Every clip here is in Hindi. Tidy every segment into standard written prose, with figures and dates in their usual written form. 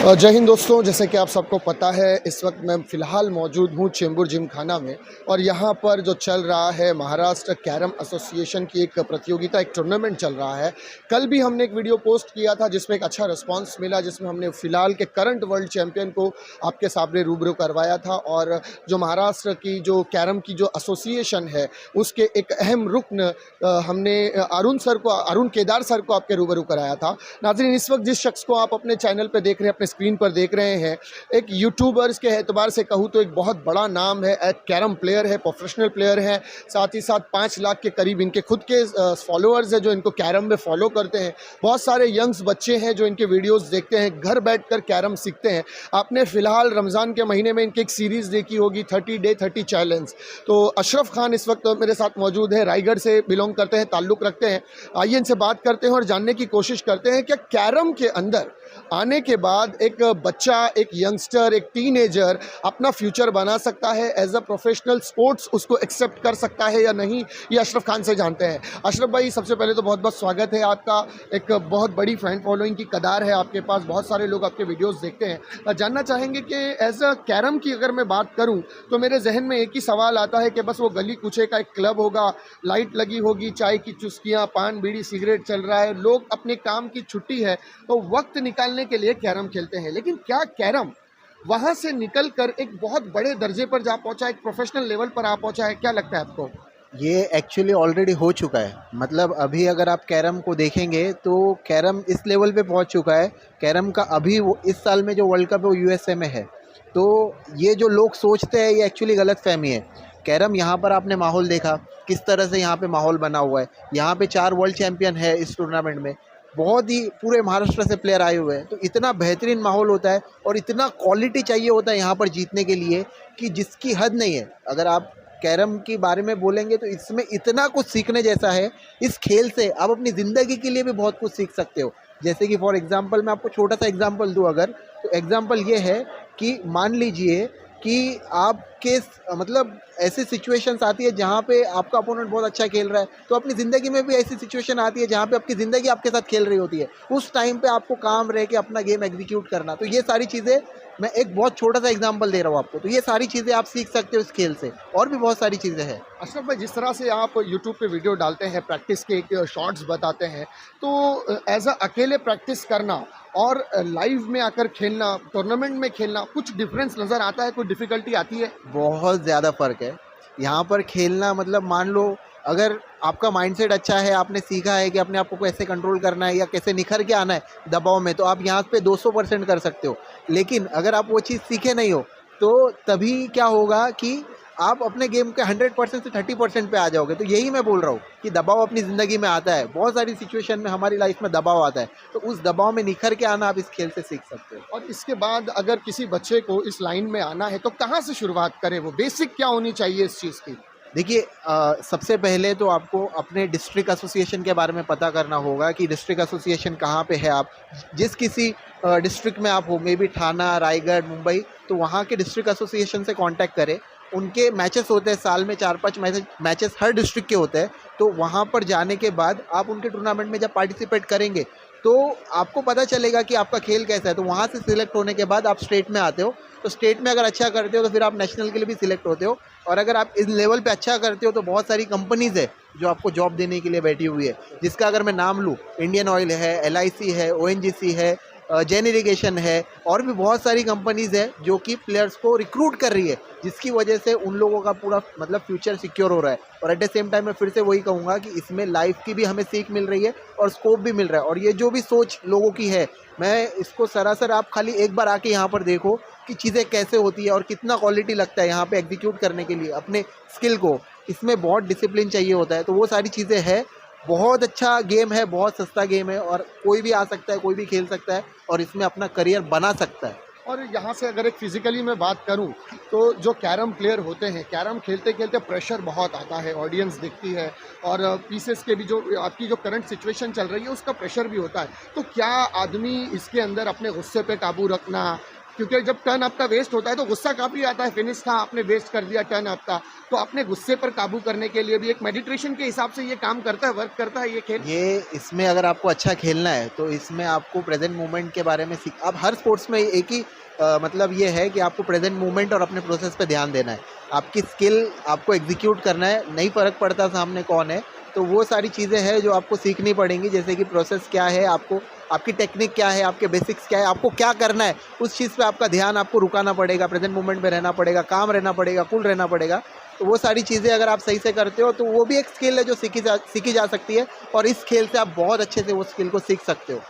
जय हिंद दोस्तों, जैसे कि आप सबको पता है इस वक्त मैं फ़िलहाल मौजूद हूँ चेंबूर जिमखाना में। और यहाँ पर जो चल रहा है महाराष्ट्र कैरम एसोसिएशन की एक प्रतियोगिता, एक टूर्नामेंट चल रहा है। कल भी हमने एक वीडियो पोस्ट किया था जिसमें एक अच्छा रिस्पांस मिला, जिसमें हमने फ़िलहाल के करंट वर्ल्ड चैम्पियन को आपके सामने रूबरू करवाया था। और जो महाराष्ट्र की जो कैरम की जो एसोसिएशन है उसके एक अहम रुकन हमने अरुण केदार सर को आपके रूबरू कराया था। नाज़रीन, इस वक्त जिस शख्स को आप अपने चैनल पर देख रहे हैं, अपने स्क्रीन पर देख रहे हैं, एक यूट्यूबर्स के एतबार से कहूँ तो एक बहुत बड़ा नाम है, एक कैरम प्लेयर है, प्रोफेशनल प्लेयर है। साथ ही साथ 5 लाख के करीब इनके खुद के फॉलोअर्स हैं जो इनको कैरम में फॉलो करते हैं। बहुत सारे यंग्स बच्चे हैं जो इनके वीडियोस देखते हैं, घर बैठकर कैरम सीखते हैं। आपने फ़िलहाल रमज़ान के महीने में इनकी एक सीरीज़ देखी होगी, 30 डे 30 चैलेंज। तो अशरफ खान इस वक्त मेरे साथ मौजूद है, रायगढ़ से बिलोंग करते हैं, ताल्लुक़ रखते हैं। आइए इनसे बात करते हैं और जानने की कोशिश करते हैं कि कैरम के अंदर आने के बाद एक बच्चा, एक यंगस्टर, एक टीनेजर अपना फ्यूचर बना सकता है, एज अ प्रोफेशनल स्पोर्ट्स उसको एक्सेप्ट कर सकता है या नहीं, ये अशरफ खान से जानते हैं। अशरफ भाई, सबसे पहले तो बहुत बहुत स्वागत है आपका। एक बहुत बड़ी फैन फॉलोइंग की कदार है आपके पास, बहुत सारे लोग आपके वीडियोस देखते हैं। जानना चाहेंगे कि एज अ कैरम की अगर मैं बात करूं तो मेरे जहन में एक ही सवाल आता है कि बस वो गली कूचे का एक क्लब होगा, लाइट लगी होगी, चाय की चुस्कियाँ, पान बीड़ी सिगरेट चल रहा है, लोग अपने काम की छुट्टी है तो वक्त निकालने के लिए कैरम खेलते हैं। लेकिन क्या कैरम वहां से निकलकर एक बहुत बड़े दर्जे पर जा पहुंचा, एक प्रोफेशनल लेवल पर आ पहुंचा है? क्या लगता है आपको? ये एक्चुअली ऑलरेडी हो चुका है। मतलब अभी अगर आप कैरम को देखेंगे तो कैरम इस लेवल पे पहुंच चुका है। कैरम का अभी वो इस साल में जो वर्ल्ड कप है वो यूएसए में है। तो ये जो लोग सोचते हैं ये एक्चुअली गलत फहमी है। कैरम यहाँ पर आपने माहौल देखा किस तरह से यहाँ पे माहौल बना हुआ है। यहाँ पे 4 वर्ल्ड चैम्पियन है इस टूर्नामेंट में। बहुत ही पूरे महाराष्ट्र से प्लेयर आए हुए हैं, तो इतना बेहतरीन माहौल होता है और इतना क्वालिटी चाहिए होता है यहाँ पर जीतने के लिए कि जिसकी हद नहीं है। अगर आप कैरम के बारे में बोलेंगे तो इसमें इतना कुछ सीखने जैसा है। इस खेल से आप अपनी ज़िंदगी के लिए भी बहुत कुछ सीख सकते हो। जैसे कि फॉर एग्जांपल मैं आपको छोटा सा एग्जांपल दूं अगर, तो एग्जांपल ये है कि मान लीजिए कि आपके मतलब ऐसी सिचुएशंस आती है जहाँ पे आपका अपोनेंट बहुत अच्छा खेल रहा है, तो अपनी ज़िंदगी में भी ऐसी सिचुएशन आती है जहाँ पे आपकी ज़िंदगी आपके साथ खेल रही होती है। उस टाइम पे आपको काम रह के अपना गेम एग्जीक्यूट करना। तो ये सारी चीज़ें, मैं एक बहुत छोटा सा एग्जांपल दे रहा हूँ आपको, तो ये सारी चीज़ें आप सीख सकते हो इस खेल से। और भी बहुत सारी चीज़ें हैं। अशरफ भाई, जिस तरह से आप यूट्यूब पे वीडियो डालते हैं, प्रैक्टिस के शॉर्ट्स बताते हैं, तो एज अ अकेले प्रैक्टिस करना और लाइव में आकर खेलना, टूर्नामेंट में खेलना, कुछ डिफरेंस नज़र आता है? कोई डिफ़िकल्टी आती है? बहुत ज़्यादा फ़र्क है। यहाँ पर खेलना मतलब मान लो अगर आपका माइंडसेट अच्छा है, आपने सीखा है कि अपने आप को कैसे कंट्रोल करना है या कैसे निखर के आना है दबाव में, तो आप यहाँ पे 200% कर सकते हो। लेकिन अगर आप वो चीज़ सीखे नहीं हो तो तभी क्या होगा कि आप अपने गेम के 100% से 30% पे आ जाओगे। तो यही मैं बोल रहा हूँ कि दबाव अपनी ज़िंदगी में आता है। बहुत सारी सिचुएशन में हमारी लाइफ में दबाव आता है, तो उस दबाव में निखर के आना आप इस खेल से सीख सकते हो। और इसके बाद अगर किसी बच्चे को इस लाइन में आना है तो कहाँ से शुरुआत करें? वो बेसिक क्या होनी चाहिए इस चीज़ की? देखिए, सबसे पहले तो आपको अपने डिस्ट्रिक्ट एसोसिएशन के बारे में पता करना होगा कि डिस्ट्रिक्ट एसोसिएशन कहाँ पे है। आप जिस किसी डिस्ट्रिक्ट में आप हो, मे बी थाना, रायगढ़, मुंबई, तो वहाँ के डिस्ट्रिक्ट एसोसिएशन से कांटेक्ट करें। उनके मैचेस होते हैं, साल में 4-5 मैचेस हर डिस्ट्रिक्ट के होते हैं। तो वहाँ पर जाने के बाद आप उनके टूर्नामेंट में जब पार्टिसिपेट करेंगे तो आपको पता चलेगा कि आपका खेल कैसा है। तो वहाँ से सिलेक्ट होने के बाद आप स्टेट में आते हो। तो स्टेट में अगर अच्छा करते हो तो फिर आप नेशनल के लिए भी सिलेक्ट होते हो। और अगर आप इस लेवल पे अच्छा करते हो तो बहुत सारी कंपनीज़ है जो आपको जॉब देने के लिए बैठी हुई है, जिसका अगर मैं नाम लूँ, इंडियन ऑयल है, एलआईसी है, ओएनजीसी है, जेन इरिगेशन है, और भी बहुत सारी कंपनीज़ है जो कि प्लेयर्स को रिक्रूट कर रही है, जिसकी वजह से उन लोगों का पूरा मतलब फ्यूचर सिक्योर हो रहा है। और एट द सेम टाइम मैं फिर से वही कहूँगा कि इसमें लाइफ की भी हमें सीख मिल रही है और स्कोप भी मिल रहा है। और ये जो भी सोच लोगों की है, मैं इसको सरासर आप खाली एक बार आके यहाँ पर देखो कि चीज़ें कैसे होती है और कितना क्वालिटी लगता है यहाँ पे एग्जीक्यूट करने के लिए अपने स्किल को। इसमें बहुत डिसिप्लिन चाहिए होता है, तो वो सारी चीज़ें हैं। बहुत अच्छा गेम है, बहुत सस्ता गेम है और कोई भी आ सकता है, कोई भी खेल सकता है और इसमें अपना करियर बना सकता है। और यहाँ से अगर एक फिजिकली मैं बात करूँ तो जो कैरम प्लेयर होते हैं, कैरम खेलते खेलते प्रेशर बहुत आता है, ऑडियंस दिखती है और पीसेस के भी जो आपकी जो करंट सिचुएशन चल रही है उसका प्रेशर भी होता है। तो क्या आदमी इसके अंदर अपने गुस्से पे काबू रखना, क्योंकि जब टर्न आपका वेस्ट होता है तो गुस्सा काफ़ी आता है, फिनिश था आपने वेस्ट कर दिया टर्न आपका, तो अपने गुस्से पर काबू करने के लिए भी एक मेडिटेशन के हिसाब से ये काम करता है, वर्क करता है ये खेल। ये इसमें अगर आपको अच्छा खेलना है तो इसमें आपको प्रेजेंट मोमेंट के बारे में सीख, अब हर स्पोर्ट्स में एक ही मतलब ये है कि आपको प्रेजेंट मोमेंट और अपने प्रोसेस पे ध्यान देना है, आपकी स्किल आपको एग्जीक्यूट करना है, नहीं फ़र्क पड़ता सामने कौन है। तो वो सारी चीज़ें हैं जो आपको सीखनी पड़ेंगी, जैसे कि प्रोसेस क्या है, आपको आपकी टेक्निक क्या है, आपके बेसिक्स क्या है, आपको क्या करना है, उस चीज़ पे आपका ध्यान आपको रुकाना पड़ेगा, प्रेजेंट मोमेंट में रहना पड़ेगा, काम रहना पड़ेगा, कूल रहना पड़ेगा। तो वो सारी चीज़ें अगर आप सही से करते हो तो वो भी एक स्किल है जो सीखी जा सकती है, और इस खेल से आप बहुत अच्छे से वो स्किल को सीख सकते हो।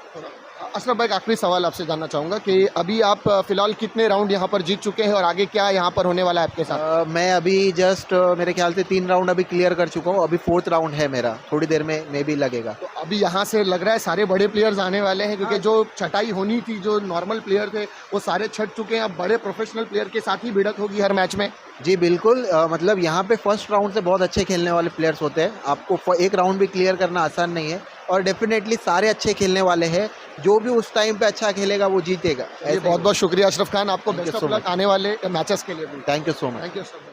अशरफ भाई, एक आखिरी सवाल आपसे जानना चाहूँगा कि अभी आप फिलहाल कितने राउंड यहाँ पर जीत चुके हैं और आगे क्या यहाँ पर होने वाला है आपके साथ? मैं अभी जस्ट मेरे ख्याल से 3 राउंड अभी क्लियर कर चुका हूँ, अभी 4th राउंड है मेरा, थोड़ी देर में भी लगेगा। तो अभी यहाँ से लग रहा है सारे बड़े प्लेयर्स आने वाले हैं, क्योंकि जो छटाई होनी थी, जो नॉर्मल प्लेयर थे वो सारे छट चुके हैं, अब बड़े प्रोफेशनल प्लेयर के साथ ही भिड़त होगी हर मैच में। जी बिल्कुल, मतलब यहाँ पे फर्स्ट राउंड से बहुत अच्छे खेलने वाले प्लेयर्स होते हैं, आपको एक राउंड भी क्लियर करना आसान नहीं है, और डेफिनेटली सारे अच्छे खेलने वाले हैं, जो भी उस टाइम पे अच्छा खेलेगा वो जीतेगा। बहुत बहुत शुक्रिया अशरफ खान, आपको Thank you best of so luck much. आने वाले मैचेस के लिए भी। Thank you so much. Thank you so much.